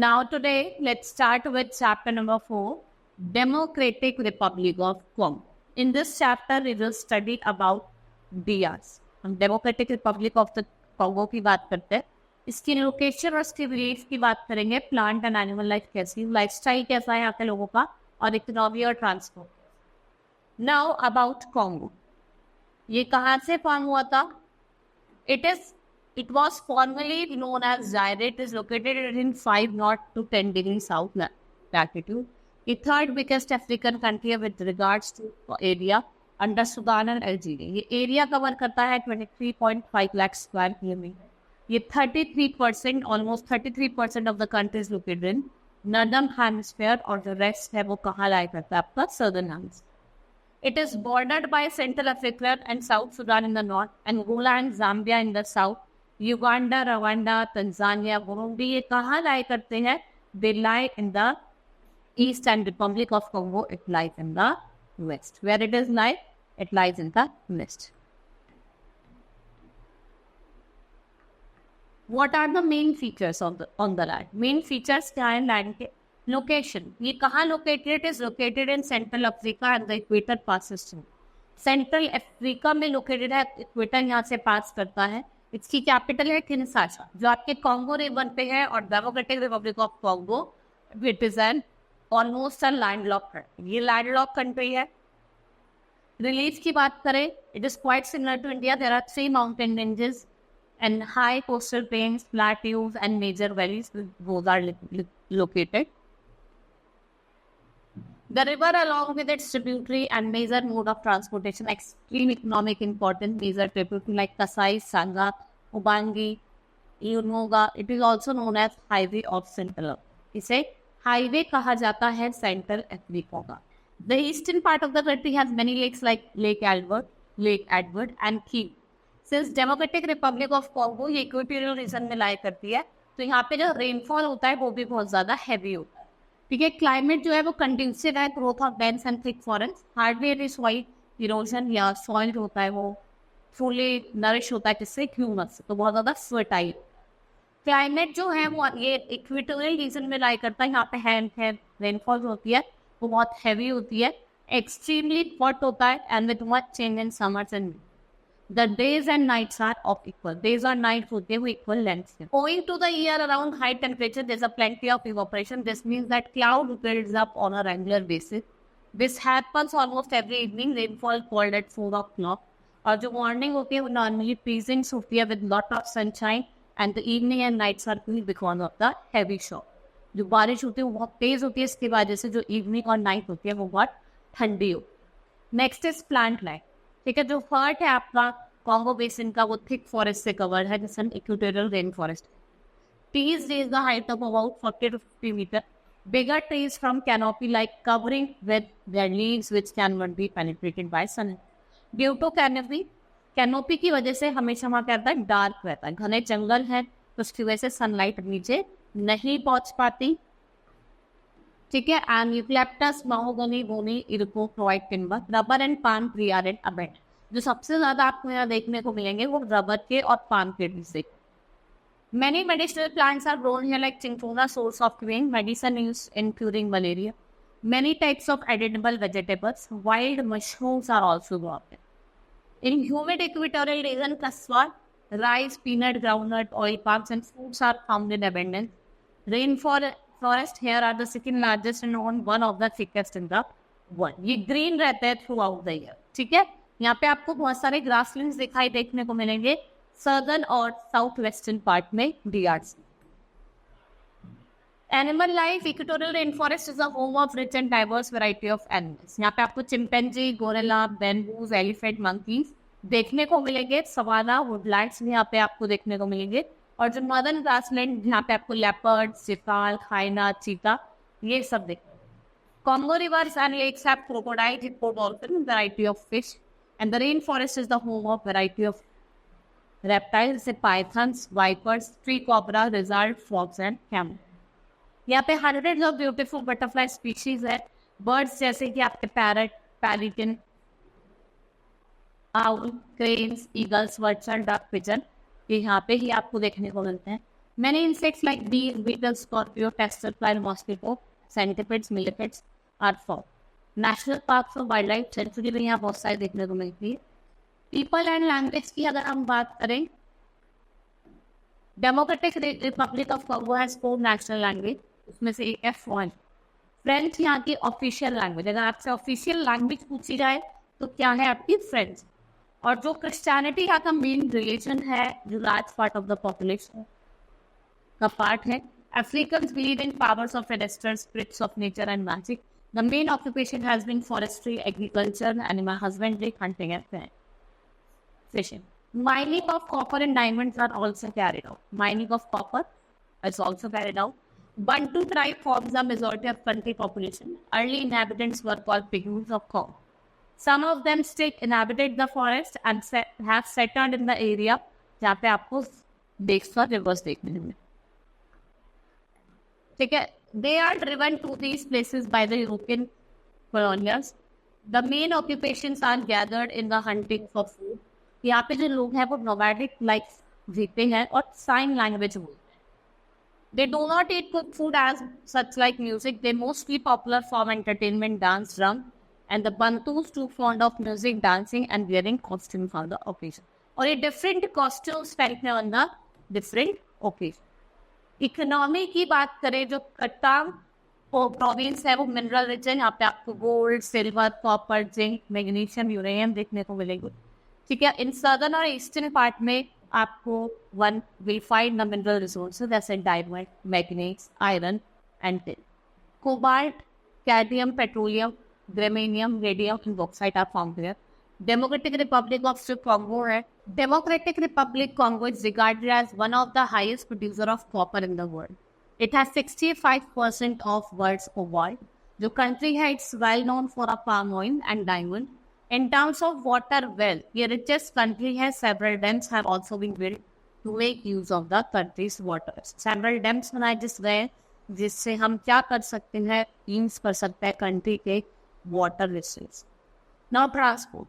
Now today, let's start with chapter number 4, Democratic Republic of Congo. In this chapter, we will study about DRs. हम democratic republic of the Congo की बात करते हैं. इसकी location और इसकी relief की बात करेंगे. प्लांट एंड एनिमल लाइफ कैसी, लाइफस्टाइल कैसा है यहाँ के लोगों का, और इकोनॉमी और ट्रांसपोर्ट. Now about Congo. ये कहाँ से फॉर्म हुआ था? It was formerly known as Zaire. It is located in 5 north to 10 degrees south latitude. The third biggest African country with regards to area under Sudan and Algeria. ये area cover करता है 23.5 lakh square kilometer. ये 33%, almost 33% of the country is located in northern hemisphere, और the rest है वो कहाँ lie करता है आपका southern hemisphere. It is bordered by Central Africa and South Sudan in the north, Angola and Zambia in the south, Uganda, Rwanda, Tanzania, Burundi. ये कहाँ lie करते हैं? They lie in the east, and Republic of Congo, it lies in the west. Where it is lie? It lies in the west. What are the main features on the land? Main features क्या है land के? Location. ये कहाँ located? It is located in Central Africa and the Equator pass system. Central Africa में located है, Equator यहाँ से pass करता है. इसकी कैपिटल है किनशासा, जो आपके कॉन्गो रिवर पे है, और democratic republic of Congo it is an almost landlock country. ये लैंडलॉक कंट्री है. रिलीफ की बात करें, it is quite similar to India. There are 3 mountain ranges and high coastal plains, plateaus and major valleys. Those are located. The river along with its tributary and major mode of transportation, extreme economic importance, major tributary like Kasai, Sanga, Ubangi, Unoga. It is also known as Highway of Central. इसे highway कहा जाता है Central Africa का. The eastern part of the country has many lakes like Lake Edward and Kivu. Since Democratic Republic of Congo ये equatorial region में लाई करती है, तो यहाँ पे जो रेनफॉल होता है वो भी बहुत ज़्यादा हैवी होता है. ठीक है. क्लाइमेट जो है वो कंड्यूसिव है growth of dense and thick forest. Hardly any soil erosion, या सॉइल जो होता है वो फुली नरिश होता है जिससे ह्यूमस, तो बहुत ज़्यादा फर्टाइल. क्लाइमेट जो है वो ये इक्वेटोरियल रीजन में लाई करता है. यहाँ पे है रेनफॉल जो होती है वो बहुत हैवी होती है. एक्सट्रीमली हॉट होता है and with much change in summers and the days and nights are of equal. Days or nights होते हैं वो equal lengths के. Owing to the year around high temperature, there is a plenty of evaporation. This means that cloud builds up on a regular basis. This happens almost every evening. Rainfall called at 4 o'clock. और जो morning होती है वो normally pleasant होती है with lot of sunshine, and the evening and nights are cool because of the heavy shower. जो बारिश होती है वो बहुत तेज होती है, इसकी वजह से जो evening और night होती है वो बहुत ठंडी होती है. Next is plant life. ठीक है. जो फर्ट है आपका कॉन्गो बेसिन का वो थिक फॉरेस्ट से कवर्ड है, जैसे equatorial rain forest. Trees raise the height of about 40 to 50 metre. Bigger trees from canopy like covering with their leaves which can not be penetrated by sun. Due to canopy की वजह से हमेशा वहाँ क्या रहता है, डार्क रहता है. घने जंगल है तो उसकी वजह से सनलाइट नीचे नहीं पहुँच पाती. ठीक है. And eucalyptus, mahogany, ebony, iroko provide timber. Rubber and palm tree are in abundance. जो सबसे ज्यादा आपको यहाँ देखने को मिलेंगे वो रबर के और पाम के ट्री से. Many medicinal plants are grown here like cinchona, source of green, medicine used in curing malaria. Many types of edible vegetables, wild mushrooms are also grown. In humid equatorial region, kaswa, rice, peanut, groundnut, oil palms and fruits are found in abundance. Rainforest here are the second largest and one of the thickest in the world. ये green रहते हैं throughout the year. ठीक है. यहाँ पे आपको बहुत सारे ग्रासलैंड्स दिखाई देखने को मिलेंगे सदर्न और साउथ वेस्टर्न पार्ट में DRC. Animal life. Equatorial rain forest is a home of rich and diverse variety of animals. यहाँ पे आपको चिंपैंजी, गोरिल्ला, बेम्बूज, एलिफेंट, मंकीज देखने को मिलेंगे. सवाना, वुडलैंड्स भी यहाँ पे आपको देखने को मिलेंगे. और जो नॉर्दर्न ग्रासलैंड यहाँ पे आपको लेपर्ड, चिताल, हाइना, चीता ये सब देखते हैं. Congo rivers and lakes have crocodile, hippo, dolphin, variety of fish. And the rainforest is the home of variety of reptiles, pythons, vipers, tree cobra, lizard, frogs and camel. यहाँ पे hundreds of beautiful butterfly species है. Birds जैसे कि आपके parrot, pelican, owl, cranes, eagles, vulture, duck, pigeon, ये यहाँ पे ही आपको देखने को मिलते हैं. Many insects like bees, beetles, scorpio, butterfly, mosquito, centipedes, millipedes are found. National park और वाइल्ड लाइफ सेंचुरी में यहाँ बहुत सारे देखने को मिलती है. पीपल एंड लैंग्वेज की अगर हम बात करें, democratic republic of Congo has 4 national language, उसमें से एक है फ्रेंच. फ्रेंच यहाँ की ऑफिशियल लैंग्वेज. अगर आपसे ऑफिशियल लैंग्वेज पूछी जाए तो क्या है आपकी फ्रेंच. और जो क्रिश्चियनिटी यहाँ का मेन रिलीजन है, जो large part of the population का पार्ट है. Africans believe in powers of ancestors, spirits of nature and magic. The main occupation has been forestry, agriculture, animal husbandry, hunting and fishing. Mining of copper and diamonds are also carried out. Mining of copper is also carried out. Bantu tribe forms the majority of country population. Early inhabitants were called Pygmies of Congo. Some of them still inhabited the forest and have settled in the area जहाँ पे आपको lakes और rivers देखने मिले. ठीक है. They are driven to these places by the European colonials. The main occupations are gathered in the hunting for food. यहाँ पे जो लोग हैं वो nomadic life जीते हैं और sign language बोलते हैं. They do not eat good food as such like music. They mostly popular for entertainment, dance, drum, and the Bantus too fond of music, dancing, and wearing costume for the occasion. और ये different costumes पहनते हैं on the different occasion. Economy की बात करें, जो कट्टाम province है वो मिनरल रिच है. यहाँ पे आपको gold, silver, copper, zinc, magnesium, uranium देखने को मिलेगा. ठीक है. इन सदर्न और ईस्टर्न पार्ट में आपको one will find the mineral resources जैसे diamond, manganese, iron and tin. Cobalt, cadmium, petroleum, germanium, radium and bauxite are found here. Democratic Republic of Congo है. Democratic Republic Congo is regarded as one of the highest producer of copper in the world. It has 65% of world's cobalt. जो country है, it's well known for a palm oil and diamond. In terms of water well, ये richest country है. Several dams have also been built to make use of the country's water. Several dams बनाए जिस गए जिससे हम क्या कर सकते हैं, यूज कर सकते हैं country के water resources. Now transport.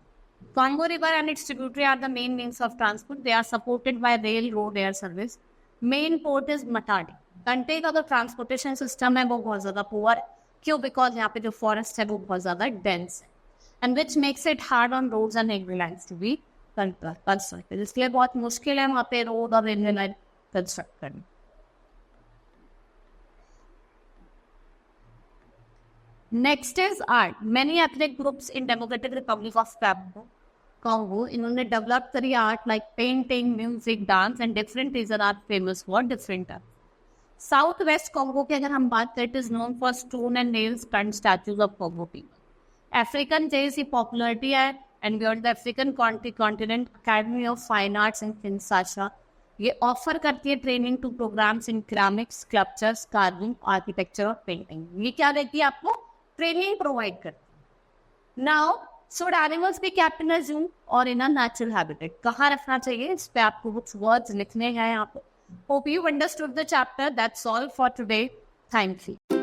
Congo River and its tributary are the main means of transport. They are supported by rail, road, air service. Main port is Matadi. Country का जो ट्रांसपोर्टेशन सिस्टम है वो बहुत ज़्यादा poor. क्यों? Because यहाँ पे जो फॉरेस्ट है वो बहुत ज़्यादा डेंस है, and which makes it hard on roads and railway lines to be constructed. इसलिए बहुत मुश्किल है वहाँ पे रोड और रेलवे लाइन कंस्ट्रक्ट करना. Next is art. Many ethnic groups in Democratic Republic of Congo इन्होंने डेवलप करी art like painting, music, dance and different region are famous for different art. South west Congo की अगर हम बात करें, it is known for stone and nails and statues of Congo people. African jazz की popularity है and beyond the African continent academy of fine arts in Kinshasa ये offer करती है training to programmes in ceramics, sculptures, carving, architecture और painting. ये क्या देती है आपको? ट्रेनिंग प्रोवाइड करती. Now should animals be kept in a zoo or in a natural habitat? कहाँ रखना चाहिए? इस पे आपको कुछ words लिखने हैं यहाँ पे. Hope you understood the chapter. That's all for today. Thank you.